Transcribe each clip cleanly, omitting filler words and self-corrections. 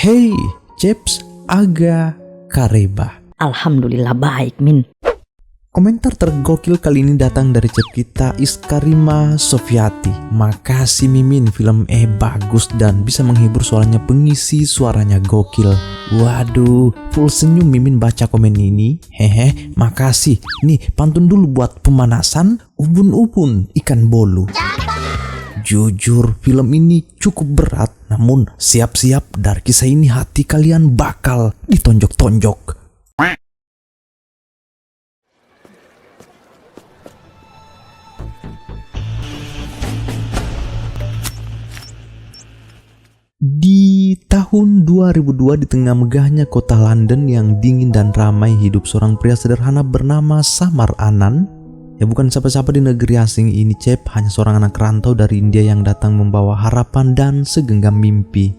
Hey, Ceps, Aga, Kareba. Alhamdulillah baik, Min. Komentar tergokil kali ini datang dari chat kita Iskarima Sofiati. Makasih Mimin, film bagus dan bisa menghibur, suaranya pengisi, suaranya gokil. Waduh, full senyum Mimin baca komen ini. Hehe, makasih. Nih, pantun dulu buat pemanasan. Ubun-ubun ikan bolu. Jujur, film ini cukup berat. Namun siap-siap, dari kisah ini hati kalian bakal ditonjok-tonjok. Di tahun 2002, di tengah megahnya kota London yang dingin dan ramai, hidup seorang pria sederhana bernama Samar Anand. Ya bukan siapa-siapa di negeri asing ini, Cep, hanya seorang anak rantau dari India yang datang membawa harapan dan segenggam mimpi.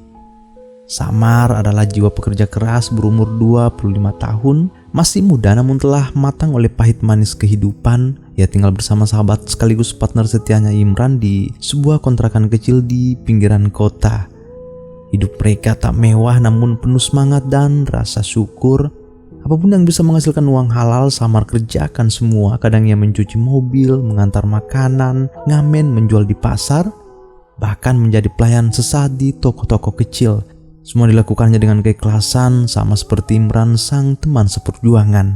Samar adalah jiwa pekerja keras, berumur 25 tahun, masih muda namun telah matang oleh pahit manis kehidupan. Ia tinggal bersama sahabat sekaligus partner setianya Imran di sebuah kontrakan kecil di pinggiran kota. Hidup mereka tak mewah namun penuh semangat dan rasa syukur. Apapun yang bisa menghasilkan uang halal, Samar kerjakan semua. Kadang ia mencuci mobil, mengantar makanan, ngamen, menjual di pasar, bahkan menjadi pelayan sesaat di toko-toko kecil. Semua dilakukannya dengan keikhlasan, sama seperti Imran, sang teman seperjuangan.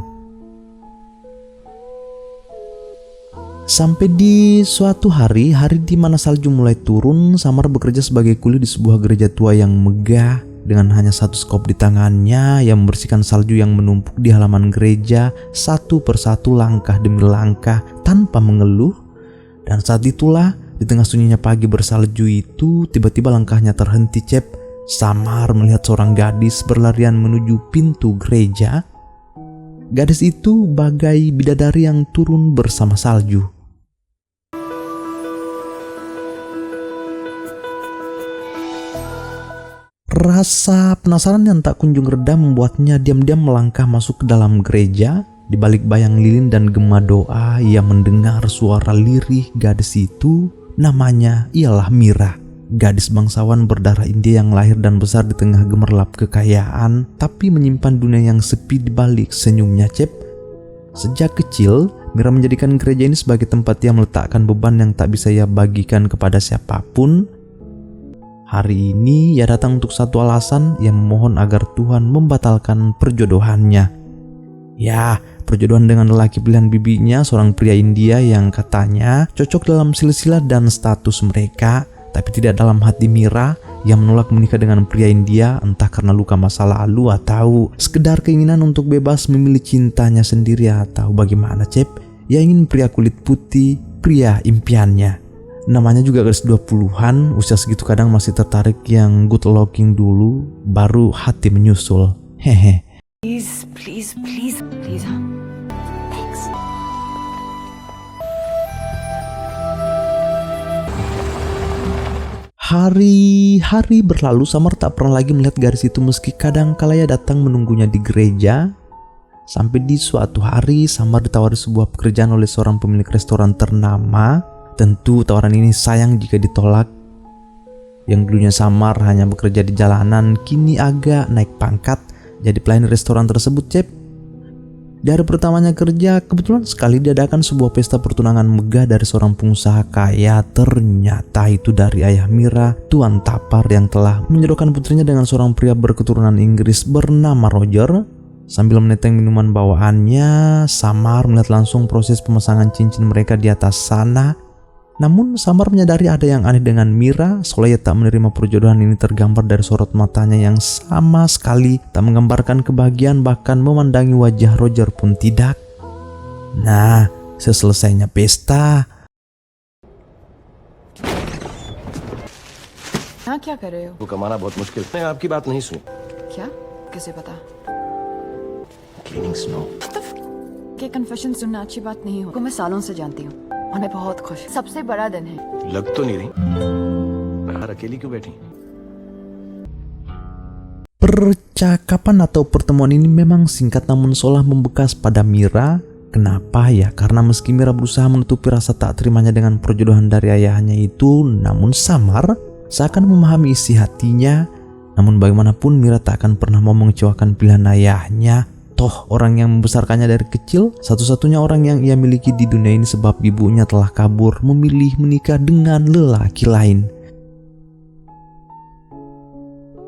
Sampai di suatu hari di mana salju mulai turun, Samar bekerja sebagai kuli di sebuah gereja tua yang megah. Dengan hanya satu skop di tangannya, ia membersihkan salju yang menumpuk di halaman gereja satu persatu, langkah demi langkah, tanpa mengeluh. Dan saat itulah, di tengah sunyinya pagi bersalju itu, tiba-tiba langkahnya terhenti, Cep. Samar melihat seorang gadis berlarian menuju pintu gereja. Gadis itu bagai bidadari yang turun bersama salju. Rasa penasaran yang tak kunjung reda membuatnya diam-diam melangkah masuk ke dalam gereja. Di balik bayang lilin dan gema doa, ia mendengar suara lirih gadis itu. Namanya ialah Mira, gadis bangsawan berdarah India yang lahir dan besar di tengah gemerlap kekayaan, tapi menyimpan dunia yang sepi di balik senyumnya, Cep. Sejak kecil, Mira menjadikan gereja ini sebagai tempat ia meletakkan beban yang tak bisa ia bagikan kepada siapapun. Hari ini ia datang untuk satu alasan, ia memohon agar Tuhan membatalkan perjodohannya. Ya, perjodohan dengan lelaki pilihan bibinya, seorang pria India yang katanya cocok dalam silsilah dan status mereka, tapi tidak dalam hati Mira. Ia menolak menikah dengan pria India, entah karena luka masa lalu atau sekedar keinginan untuk bebas memilih cintanya sendiri, atau bagaimana, Cep. Ia ingin pria kulit putih, pria impiannya. Namanya juga gadis 20-an, usia segitu kadang masih tertarik yang good looking dulu, baru hati menyusul. Hehe. Please. Thanks. Hari-hari berlalu, Samar tak pernah lagi melihat gadis itu meski kadang kala ia datang menunggunya di gereja. Sampai di suatu hari, Samar ditawari sebuah pekerjaan oleh seorang pemilik restoran ternama. Tentu tawaran ini sayang jika ditolak. Yang dulunya Samar hanya bekerja di jalanan, kini agak naik pangkat jadi pelayan restoran tersebut, Cep. Di hari pertamanya kerja, kebetulan sekali diadakan sebuah pesta pertunangan megah dari seorang pengusaha kaya. Ternyata itu dari ayah Mira, Tuan Tapar, yang telah menjodohkan putrinya dengan seorang pria berketurunan Inggris bernama Roger. Sambil meneteng minuman bawaannya, Samar melihat langsung proses pemasangan cincin mereka di atas sana. Namun Samar menyadari ada yang aneh dengan Mira, seolah ia tak menerima perjodohan ini. Tergambar dari sorot matanya yang sama sekali tak menggambarkan kebahagiaan, bahkan memandangi wajah Roger pun tidak. Nah, seselesainya pesta, यहाँ क्या कर रहे हो? वो कमाना बहुत मुश्किल है। आपकी बात नहीं सुनी। क्या? कैसे पता? Cleaning snow. के कन्फेशन सुनना अच्छी बात नहीं हो। मैं सालों से जानती हूँ और मैं बहुत खुश हूँ। सबसे बड़ा दिन है। लग तो नहीं रही। बाहर अकेली क्यों बैठी? percakapan atau pertemuan ini memang singkat namun seolah membekas pada Mira. Kenapa ya? Karena meski Mira berusaha menutupi rasa tak terimanya dengan perjodohan dari ayahnya itu, namun Samar seakan memahami isi hatinya. Namun bagaimanapun Mira tak akan pernah mau mengecewakan pilihan ayahnya. Toh orang yang membesarkannya dari kecil, satu-satunya orang yang ia miliki di dunia ini sebab ibunya telah kabur memilih menikah dengan lelaki lain.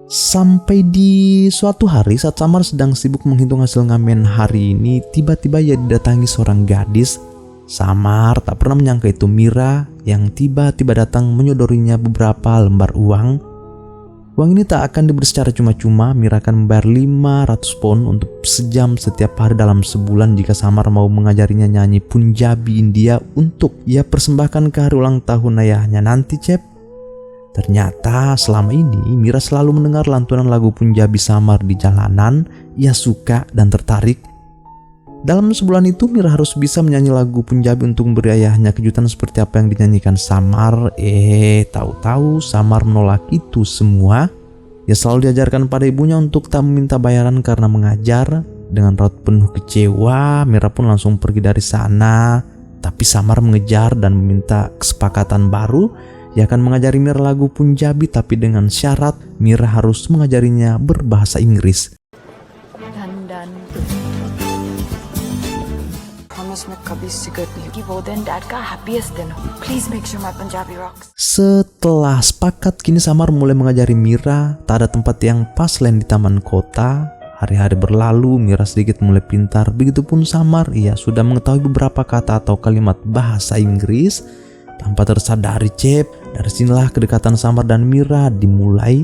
Sampai di suatu hari saat Samar sedang sibuk menghitung hasil ngamen hari ini, tiba-tiba ia didatangi seorang gadis. Samar tak pernah menyangka itu Mira yang tiba-tiba datang menyodorinya beberapa lembar uang. Uang ini tak akan diberi secara cuma-cuma. Mira akan membayar 500 pound untuk sejam setiap hari dalam sebulan jika Samar mau mengajarinya nyanyi Punjabi India untuk ia persembahkan ke hari ulang tahun ayahnya nanti, Cep. Ternyata selama ini Mira selalu mendengar lantunan lagu Punjabi Samar di jalanan. Ia suka dan tertarik. Dalam sebulan itu Mira harus bisa menyanyi lagu Punjabi untuk memberi ayahnya kejutan seperti apa yang dinyanyikan Samar. Tahu-tahu Samar menolak itu semua. Ia selalu diajarkan pada ibunya untuk tak meminta bayaran karena mengajar. Dengan raut penuh kecewa, Mira pun langsung pergi dari sana. Tapi Samar mengejar dan meminta kesepakatan baru. Ia akan mengajari Mira lagu Punjabi tapi dengan syarat Mira harus mengajarinya berbahasa Inggris. Dan promise मैं कभी सिगरेट नहीं कि वो दिन डैड का हैप्पीएस्ट दिन हो. Please make sure my Punjabi rocks. Setelah sepakat, kini Samar mulai mengajari Mira. Tak ada tempat yang pas selain di taman kota. Hari-hari berlalu, Mira sedikit mulai pintar. Begitupun Samar, ia sudah mengetahui beberapa kata atau kalimat bahasa Inggris. Tanpa tersadari, Cep, dari sinilah kedekatan Samar dan Mira dimulai.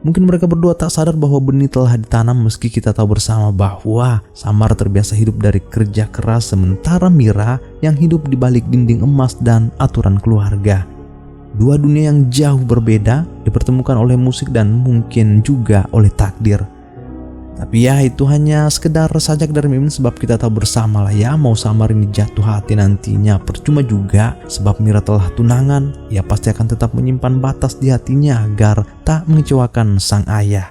Mungkin mereka berdua tak sadar bahwa benih telah ditanam meski kita tahu bersama bahwa Samar terbiasa hidup dari kerja keras sementara Mira yang hidup di balik dinding emas dan aturan keluarga. Dua dunia yang jauh berbeda dipertemukan oleh musik dan mungkin juga oleh takdir. Tapi ya itu hanya sekedar sajak dari Mimin sebab kita tahu bersama lah ya mau Samar ini jatuh hati nantinya percuma juga sebab Mira telah tunangan. Ia pasti akan tetap menyimpan batas di hatinya agar tak mengecewakan sang ayah.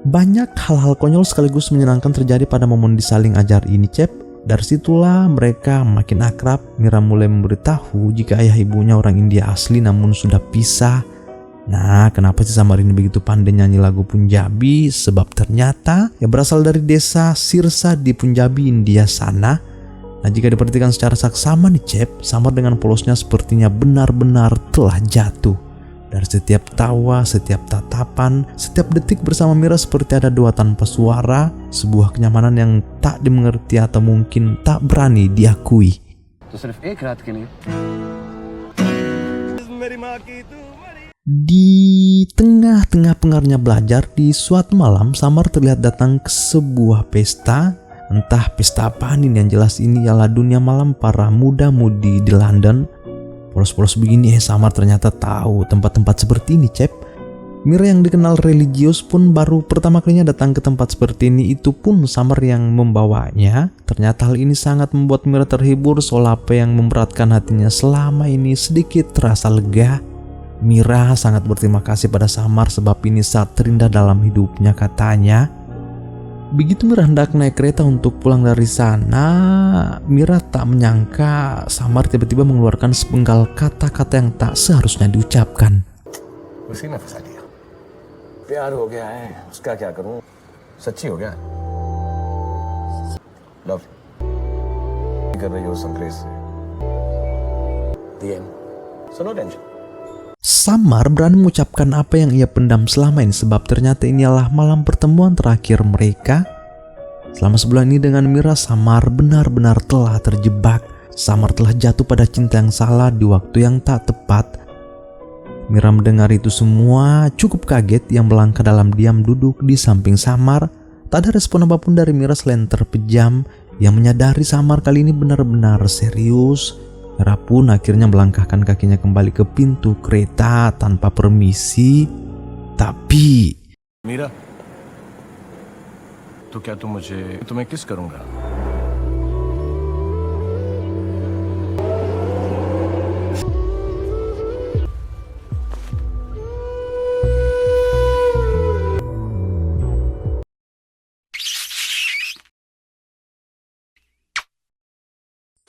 Banyak hal-hal konyol sekaligus menyenangkan terjadi pada momen disaling ajar ini, Cep. Dari situlah mereka makin akrab. Mira mulai memberitahu jika ayah ibunya orang India asli namun sudah pisah. Nah, kenapa si Samar ini begitu pandai nyanyi lagu Punjabi? Sebab ternyata ia berasal dari desa Sirsa di Punjabi, India sana. Nah, jika diperhatikan secara saksama nih, Cep, Samar dengan polosnya sepertinya benar-benar telah jatuh. Dari setiap tawa, setiap tatapan, setiap detik bersama Mira seperti ada dua tanpa suara. Sebuah kenyamanan yang tak dimengerti atau mungkin tak berani diakui. Di tengah-tengah pengaruhnya belajar, di suatu malam Samar terlihat datang ke sebuah pesta. Entah pesta apaan ini, yang jelas ini ialah dunia malam para muda-mudi di London. Polos-polos begini Samar ternyata tahu tempat-tempat seperti ini, Cep. Mira yang dikenal religius pun baru pertama kalinya datang ke tempat seperti ini, itu pun Samar yang membawanya. Ternyata hal ini sangat membuat Mira terhibur, soal apa yang memberatkan hatinya selama ini sedikit terasa lega. Mira sangat berterima kasih pada Samar sebab ini saat terindah dalam hidupnya katanya. Begitu Mira hendak naik kereta untuk pulang dari sana, Mira tak menyangka Samar tiba-tiba mengeluarkan sepenggal kata-kata yang tak seharusnya diucapkan. उसी ने फंसा दिया प्यार हो गया है उसका क्या करूं सच्ची हो गया लव कर रही हो संग्रेस से The end. So no tension. Samar berani mengucapkan apa yang ia pendam selama ini sebab ternyata ini adalah malam pertemuan terakhir mereka. Selama sebulan ini dengan Mira, Samar benar-benar telah terjebak. Samar telah jatuh pada cinta yang salah di waktu yang tak tepat. Mira mendengar itu semua cukup kaget. Yang melangkah dalam diam duduk di samping Samar. Tak ada respon apapun dari Mira selain terpejam. Yang menyadari Samar kali ini benar-benar serius. Mira pun akhirnya melangkahkan kakinya kembali ke pintu kereta tanpa permisi. Tapi Meera तो क्या तुम्हें किस करूंगा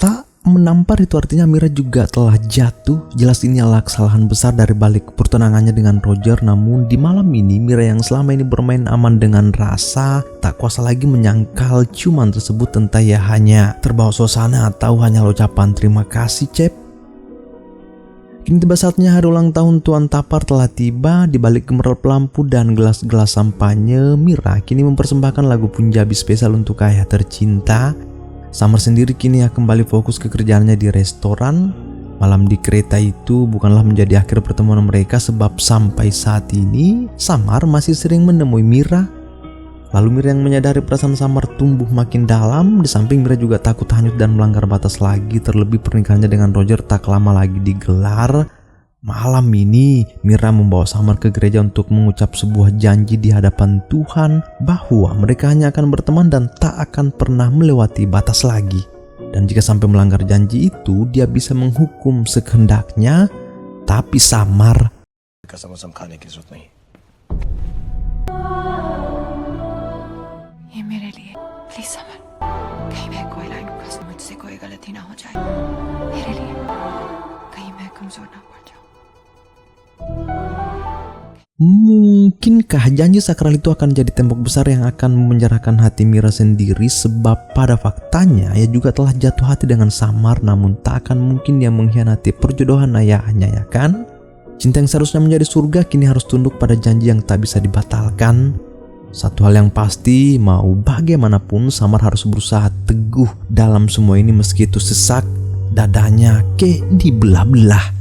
tak menampar itu artinya Mira juga telah jatuh. Jelas ini adalah kesalahan besar dari balik pertunangannya dengan Roger. Namun di malam ini Mira yang selama ini bermain aman dengan rasa tak kuasa lagi menyangkal ciuman tersebut, entah ya hanya terbawa suasana atau hanya ucapan terima kasih Cep. Kini tiba saatnya hari ulang tahun Tuan Tapar telah tiba. Di balik gemerlap lampu dan gelas-gelas sampahnya, Mira kini mempersembahkan lagu Punjabi spesial untuk ayah tercinta. Samar sendiri kini kembali fokus ke kerjaannya di restoran. Malam di kereta itu bukanlah menjadi akhir pertemuan mereka, sebab sampai saat ini Samar masih sering menemui Mira. Lalu Mira yang menyadari perasaan Samar tumbuh makin dalam. Di samping Mira juga takut hanyut dan melanggar batas lagi, terlebih pernikahannya dengan Roger tak lama lagi digelar. Malam ini Mira membawa Samar ke gereja untuk mengucap sebuah janji di hadapan Tuhan bahwa mereka hanya akan berteman dan tak akan pernah melewati batas lagi. Dan jika sampai melanggar janji itu, dia bisa menghukum sekehendaknya. Tapi Samar कसम कसम खाने की जरूरत नहीं। ये मेरे लिए please summer, कहीं मैं कोई लाइन क्रॉस, मुझसे कोई गलती ना हो जाए, मेरे लिए, कहीं मैं कमजोर ना पड़ जाऊं। Mungkinkah janji sakral itu akan jadi tembok besar yang akan memenjarakan hati Mira sendiri? Sebab pada faktanya ia juga telah jatuh hati dengan Samar, namun tak akan mungkin dia mengkhianati perjodohan ayahnya, ya kan? Cinta yang seharusnya menjadi surga kini harus tunduk pada janji yang tak bisa dibatalkan. Satu hal yang pasti, mau bagaimanapun Samar harus berusaha teguh dalam semua ini meski itu sesak dadanya ke dibelah-belah.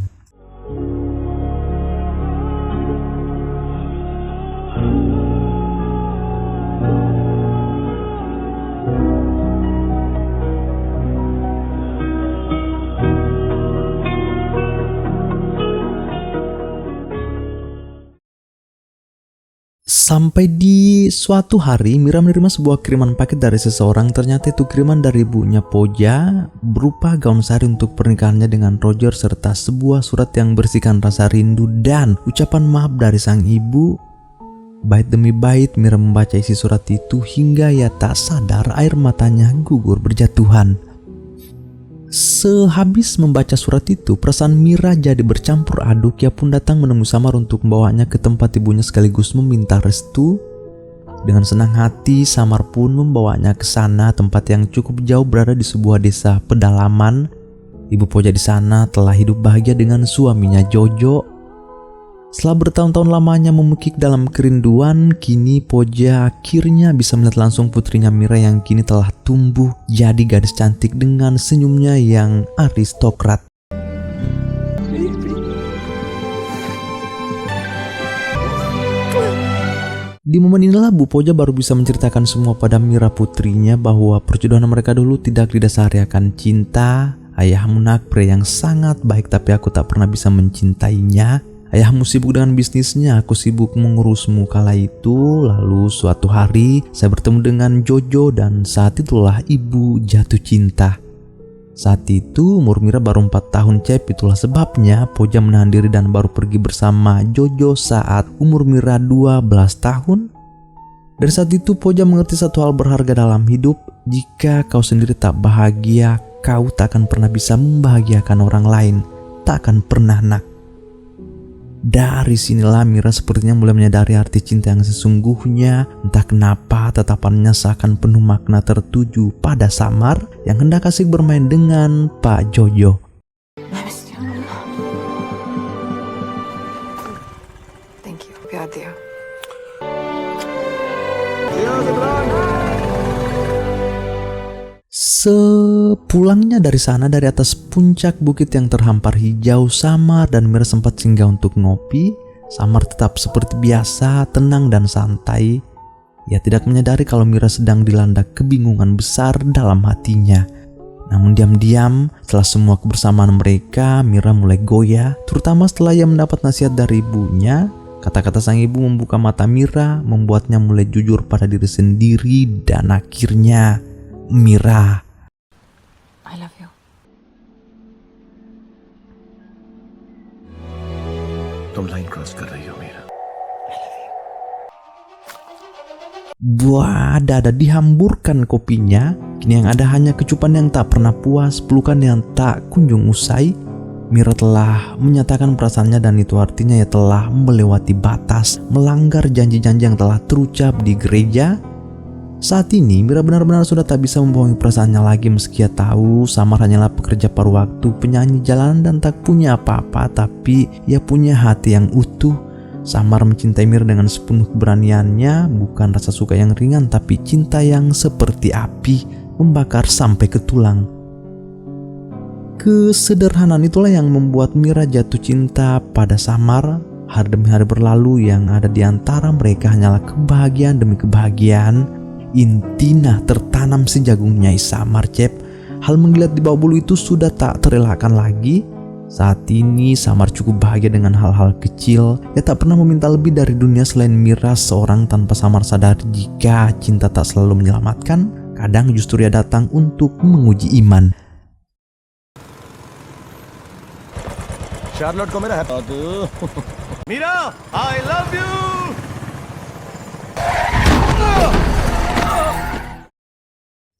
Sampai di suatu hari Mira menerima sebuah kiriman paket dari seseorang. Ternyata itu kiriman dari ibunya Poja berupa gaun sari untuk pernikahannya dengan Roger serta sebuah surat yang berisikan rasa rindu dan ucapan maaf dari sang ibu. Bait demi bait Mira membaca isi surat itu hingga ia tak sadar air matanya gugur berjatuhan. Sehabis membaca surat itu, perasaan Mira jadi bercampur aduk. Ia pun datang menemui Samar untuk membawanya ke tempat ibunya sekaligus meminta restu. Dengan senang hati, Samar pun membawanya ke sana, tempat yang cukup jauh berada di sebuah desa pedalaman. Ibu Poja di sana telah hidup bahagia dengan suaminya Jojo. Setelah bertahun-tahun lamanya memekik dalam kerinduan, kini Poja akhirnya bisa melihat langsung putrinya Mira yang kini telah tumbuh jadi gadis cantik dengan senyumnya yang aristokrat. Di momen inilah Bu Poja baru bisa menceritakan semua pada Mira putrinya bahwa perjodohan mereka dulu tidak didasari akan cinta. Ayahmu nak pria yang sangat baik, tapi aku tak pernah bisa mencintainya. Ayahmu sibuk dengan bisnisnya, aku sibuk mengurusmu kala itu. Lalu suatu hari saya bertemu dengan Jojo dan saat itulah ibu jatuh cinta. Saat itu umur Mira baru 4 tahun Cep, itulah sebabnya Poja menahan diri dan baru pergi bersama Jojo saat umur Mira 12 tahun. Dari saat itu Poja mengerti satu hal berharga dalam hidup. Jika kau sendiri tak bahagia, kau tak akan pernah bisa membahagiakan orang lain. Tak akan pernah nak. Dari sinilah Mira sepertinya mulai menyadari arti cinta yang sesungguhnya. Entah kenapa tatapannya seakan penuh makna tertuju pada Samar yang hendak asik bermain dengan Pak Jojo. Thank you, प्यार दिया। Sepulangnya dari sana, dari atas puncak bukit yang terhampar hijau, Samar dan Mira sempat singgah untuk ngopi. Samar tetap seperti biasa, tenang dan santai. Ia tidak menyadari kalau Mira sedang dilanda kebingungan besar dalam hatinya. Namun diam-diam, setelah semua kebersamaan mereka, Mira mulai goyah, terutama setelah ia mendapat nasihat dari ibunya. Kata-kata sang ibu membuka mata Mira, membuatnya mulai jujur pada diri sendiri, dan akhirnya Mira, I love you. तुम line cross कर रही हो Meera. Buah dada dihamburkan kopinya. Kini yang ada hanya kecupan yang tak pernah puas, pelukan yang tak kunjung usai. Mira telah menyatakan perasaannya dan itu artinya ia telah melewati batas, melanggar janji-janji yang telah terucap di gereja. Saat ini Mira benar-benar sudah tak bisa membohongi perasaannya lagi meski ia tahu Samar hanyalah pekerja paruh waktu, penyanyi jalanan dan tak punya apa-apa, tapi ia punya hati yang utuh. Samar mencintai Mira dengan sepenuh keberaniannya, bukan rasa suka yang ringan tapi cinta yang seperti api, membakar sampai ke tulang. Kesederhanaan itulah yang membuat Mira jatuh cinta pada Samar. Hari demi hari berlalu, yang ada di antara mereka hanyalah kebahagiaan demi kebahagiaan. Intina tertanam sejagung Nyai Samar, Cep. Hal menggeliat di bawah bulu itu sudah tak terelakkan lagi. Saat ini Samar cukup bahagia dengan hal-hal kecil. Ia tak pernah meminta lebih dari dunia selain Mira seorang, tanpa Samar sadar jika cinta tak selalu menyelamatkan. Kadang justru ia datang untuk menguji iman. Charlotte को मेरा है Meera I love you.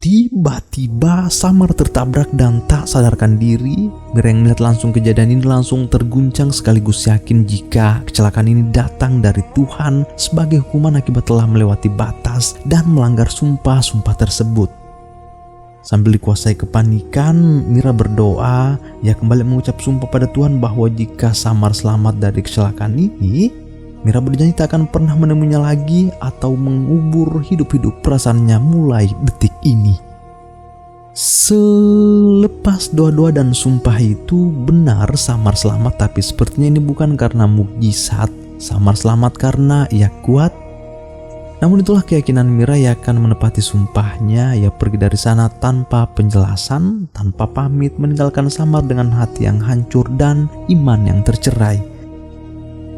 Tiba-tiba Samar tertabrak dan tak sadarkan diri. Mira yang melihat langsung kejadian ini langsung terguncang sekaligus yakin jika kecelakaan ini datang dari Tuhan sebagai hukuman akibat telah melewati batas dan melanggar sumpah-sumpah tersebut. Sambil dikuasai kepanikan, Mira berdoa. Ia kembali mengucap sumpah pada Tuhan bahwa jika Samar selamat dari kecelakaan ini, Mira berjanji tak akan pernah menemuinya lagi atau mengubur hidup-hidup perasaannya mulai detik ini. Selepas doa-doa dan sumpah itu, benar Samar selamat, tapi sepertinya ini bukan karena mukjizat. Samar selamat karena ia kuat. Namun itulah keyakinan Mira, ia akan menepati sumpahnya. Ia pergi dari sana tanpa penjelasan, tanpa pamit, meninggalkan Samar dengan hati yang hancur dan iman yang tercerai.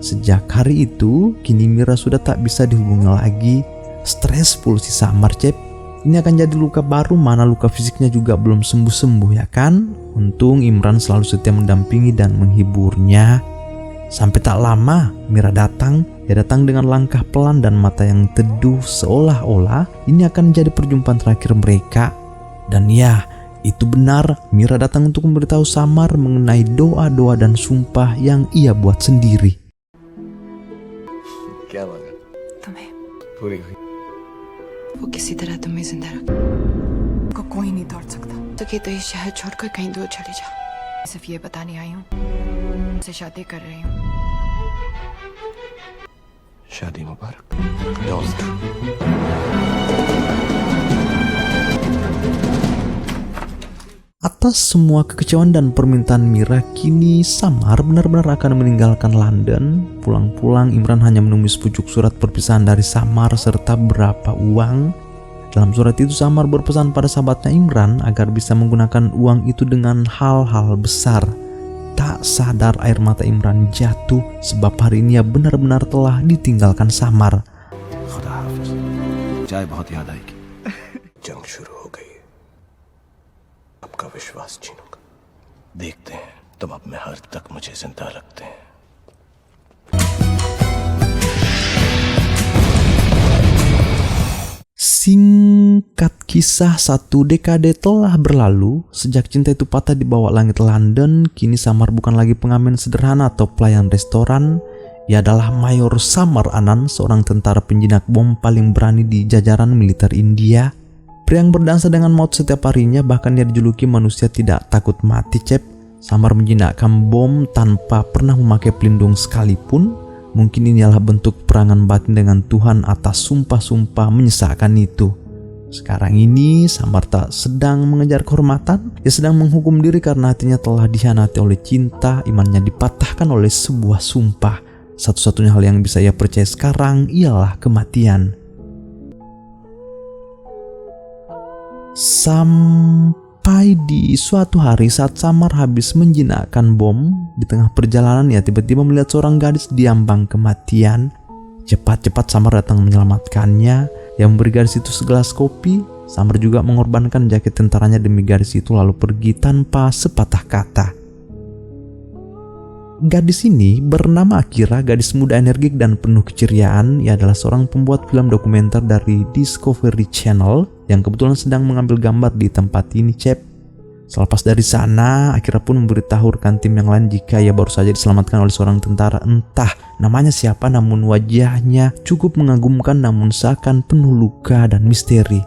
Sejak hari itu, kini Mira sudah tak bisa dihubungi lagi. Stres puluh si Samar, Cep. Ini akan jadi luka baru, mana luka fisiknya juga belum sembuh-sembuh, ya kan? Untung Imran selalu setia mendampingi dan menghiburnya. Sampai tak lama, Mira datang. Dia datang dengan langkah pelan dan mata yang teduh, seolah-olah ini akan jadi perjumpaan terakhir mereka. Dan ya, itu benar, Mira datang untuk memberitahu Samar mengenai doa-doa dan sumpah yang ia buat sendiri. क्या मांगा? तुम्हें पूरी हुई। वो किसी तरह तुम्हें जिंदा रख को कोई नहीं तोड़ सकता। तो कि तो ये शहर छोड़कर कहीं दूर चली जा। सिर्फ ये बताने आई हूँ से शादी कर रही हूँ। शादी मुबारक दोस्त। Atas semua kekecewaan dan permintaan Mira, kini Samar benar-benar akan meninggalkan London. Pulang-pulang Imran hanya menulis pucuk surat perpisahan dari Samar serta berapa uang. Dalam surat itu Samar berpesan pada sahabatnya Imran agar bisa menggunakan uang itu dengan hal-hal besar. Tak sadar air mata Imran jatuh sebab hari ini ia benar-benar telah ditinggalkan Samar. खुदा हाफिज। चाय बहुत याद आएगी। जंग शुरू हो गई है। आपका विश्वास छीनूंगा। देखते हैं तुम अब में हर तक मुझे जिंदा रखते हैं। Singkat kisah, 1 dekade telah berlalu. Sejak cinta itu patah di bawah langit London, kini Samar bukan lagi pengamen sederhana atau pelayan restoran. Ia adalah Mayor Samar Anand, seorang tentara penjinak bom paling berani di jajaran militer India. Pria yang berdansa dengan maut setiap harinya, bahkan dia dijuluki manusia tidak takut mati, Cep. Samar menjinakkan bom tanpa pernah memakai pelindung sekalipun. Mungkin ini adalah bentuk perangan batin dengan Tuhan atas sumpah-sumpah menyesakan itu. Sekarang ini Samar tak sedang mengejar kehormatan, ia sedang menghukum diri karena hatinya telah dikhianati oleh cinta, imannya dipatahkan oleh sebuah sumpah. Satu-satunya hal yang bisa ia percaya sekarang ialah kematian. Sampai di suatu hari saat Samar habis menjinakkan bom, di tengah perjalanan ia tiba-tiba melihat seorang gadis di ambang kematian. Cepat-cepat Samar datang menyelamatkannya. Yang memberi gadis itu segelas kopi. Samar juga mengorbankan jaket tentaranya demi gadis itu lalu pergi tanpa sepatah kata. Gadis ini bernama Akira, gadis muda energik dan penuh keceriaan. Ia adalah seorang pembuat film dokumenter dari Discovery Channel yang kebetulan sedang mengambil gambar di tempat ini, Cep. Selepas dari sana, Akira pun memberitahu rekan tim yang lain jika ia baru saja diselamatkan oleh seorang tentara. Entah namanya siapa, namun wajahnya cukup mengagumkan namun seakan penuh luka dan misteri.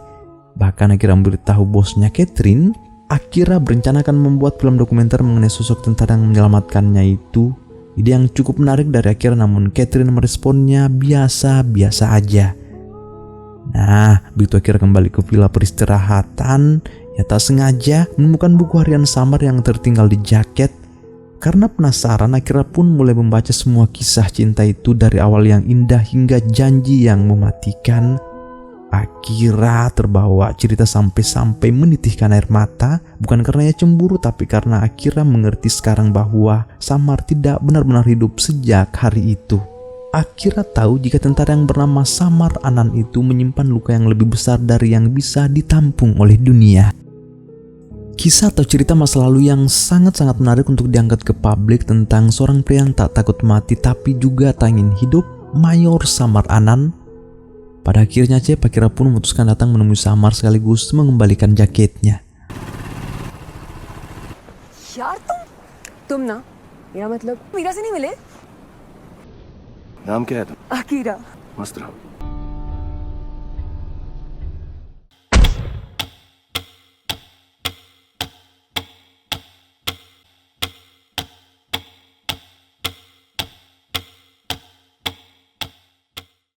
Bahkan Akira memberitahu bosnya Catherine, Akira berencana akan membuat film dokumenter mengenai sosok tentara yang menyelamatkannya itu. Ide yang cukup menarik dari Akira, namun Catherine meresponnya biasa-biasa aja. Nah, begitu Akira kembali ke villa peristirahatan, ia tak sengaja menemukan buku harian Samar yang tertinggal di jaket. Karena penasaran, Akira pun mulai membaca semua kisah cinta itu dari awal yang indah hingga janji yang mematikan. Akira terbawa cerita sampai-sampai menitihkan air mata, bukan karena ia cemburu, tapi karena Akira mengerti sekarang bahwa Samar tidak benar-benar hidup sejak hari itu. Akira tahu jika tentara yang bernama Samar Anan itu menyimpan luka yang lebih besar dari yang bisa ditampung oleh dunia. Kisah atau cerita masa lalu yang sangat-sangat menarik untuk diangkat ke publik tentang seorang pria yang tak takut mati tapi juga tak ingin hidup, Mayor Samar Anan. Pada akhirnya Akira pun memutuskan datang menemui Samar sekaligus mengembalikan jaketnya. यार तुम ना मेरा मतलब मीरा से नहीं मिले नाम क्या है तुम? आकीरा मस्त रहो।